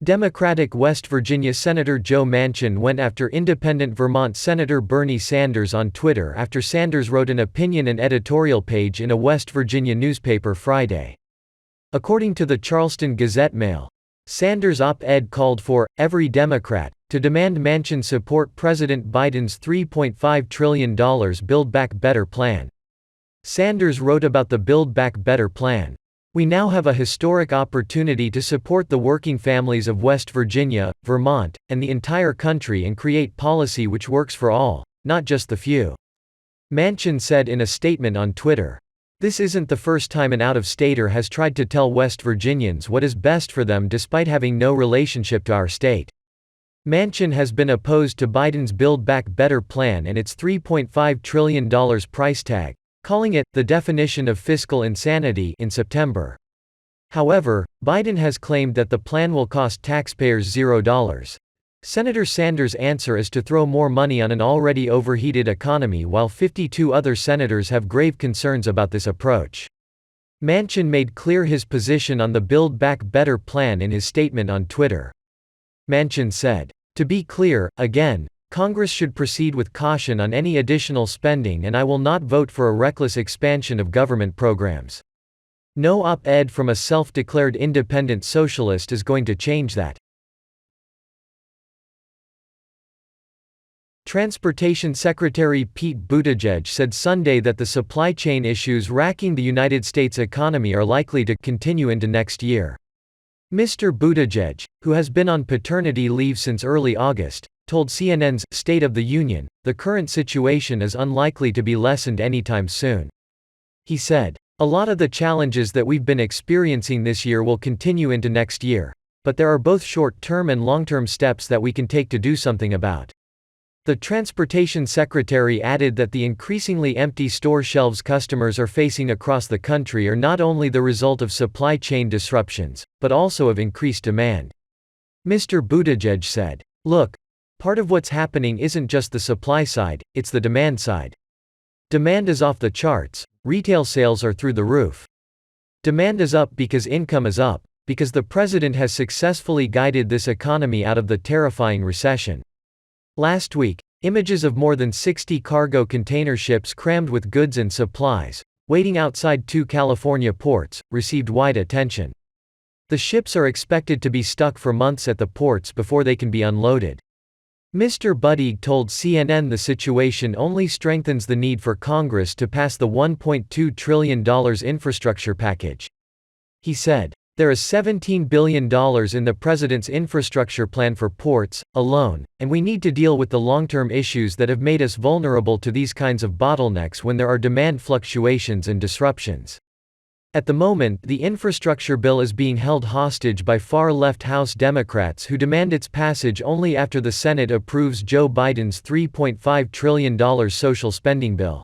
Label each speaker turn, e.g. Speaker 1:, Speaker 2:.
Speaker 1: Democratic West Virginia Senator Joe Manchin went after independent Vermont Senator Bernie Sanders on Twitter after Sanders wrote an opinion and editorial page in a West Virginia newspaper Friday. According to the Charleston Gazette-Mail, Sanders' op-ed called for "every Democrat" to demand Manchin support President Biden's $3.5 trillion Build Back Better plan. Sanders wrote about the Build Back Better plan. "We now have a historic opportunity to support the working families of West Virginia, Vermont, and the entire country and create policy which works for all, not just the few," Manchin said in a statement on Twitter. "This isn't the first time an out-of-stater has tried to tell West Virginians what is best for them despite having no relationship to our state." Manchin has been opposed to Biden's Build Back Better plan and its $3.5 trillion price tag, calling it the definition of fiscal insanity in September. However, Biden has claimed that the plan will cost taxpayers $0. Senator Sanders' answer is to throw more money on an already overheated economy, while 52 other senators have grave concerns about this approach. Manchin made clear his position on the Build Back Better plan in his statement on Twitter. Manchin said, "To be clear, again, Congress should proceed with caution on any additional spending, and I will not vote for a reckless expansion of government programs. No op-ed from a self-declared independent socialist is going to change that." Transportation Secretary Pete Buttigieg said Sunday that the supply chain issues racking the United States economy are likely to continue into next year. Mr. Buttigieg, who has been on paternity leave since early August, told CNN's State of the Union, the current situation is unlikely to be lessened anytime soon. He said, "A lot of the challenges that we've been experiencing this year will continue into next year, but there are both short-term and long-term steps that we can take to do something about." The transportation secretary added that the increasingly empty store shelves customers are facing across the country are not only the result of supply chain disruptions, but also of increased demand. Mr. Buttigieg said, "Look, part of what's happening isn't just the supply side, it's the demand side. Demand is off the charts, retail sales are through the roof. Demand is up because income is up, because the president has successfully guided this economy out of the terrifying recession." Last week, images of more than 60 cargo container ships crammed with goods and supplies, waiting outside 2 California ports, received wide attention. The ships are expected to be stuck for months at the ports before they can be unloaded. Mr. Buttigieg told CNN the situation only strengthens the need for Congress to pass the $1.2 trillion infrastructure package. He said, "There is $17 billion in the president's infrastructure plan for ports, alone, and we need to deal with the long-term issues that have made us vulnerable to these kinds of bottlenecks when there are demand fluctuations and disruptions." At the moment, the infrastructure bill is being held hostage by far-left House Democrats who demand its passage only after the Senate approves Joe Biden's $3.5 trillion social spending bill.